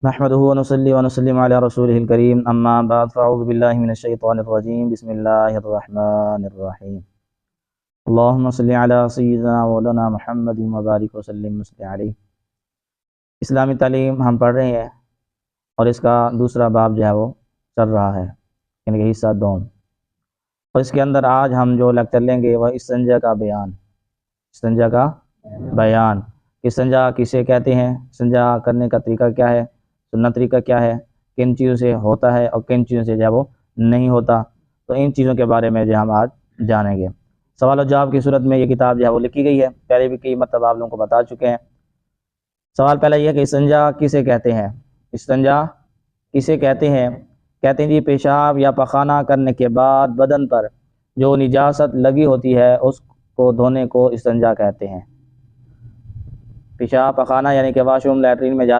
نحمده ونصلي ونسلم على رسوله الكريم اما بعد فاعوذ بالله من الشيطان الرجيم بسم الله الرحمن الرحيم اللهم صل على سيدنا مولانا محمد وبارك وسلم علیہ۔ اسلامی تعلیم ہم پڑھ رہے ہیں اور اس کا دوسرا باب جو ہے وہ چل رہا ہے، یعنی کہ حصہ دوم، اور اس کے اندر آج ہم جو لیکچر لیں گے وہ استنجا کا بیان، استنجا کا بیان، استنجا کسے کہتے ہیں، استنجا کرنے کا طریقہ کیا ہے، سنت طریقہ کیا ہے، کن چیزوں سے ہوتا ہے اور کن چیزوں سے جو ہے وہ نہیں ہوتا، تو ان چیزوں کے بارے میں جو ہم آج جانیں گے۔ سوال و جواب کی صورت میں یہ کتاب جو ہے وہ لکھی گئی ہے، پہلے بھی کئی مرتبہ آپ لوگوں کو بتا چکے ہیں۔ سوال پہلا یہ ہے کہ استنجا کسے کہتے ہیں، استنجا کسے کہتے ہیں؟ کہتے ہیں جی پیشاب یا پخانہ کرنے کے بعد بدن پر جو نجاست لگی ہوتی ہے اس کو دھونے کو استنجا کہتے ہیں۔ پیشاب پخانہ یعنی کہ واش روم لیٹرین میں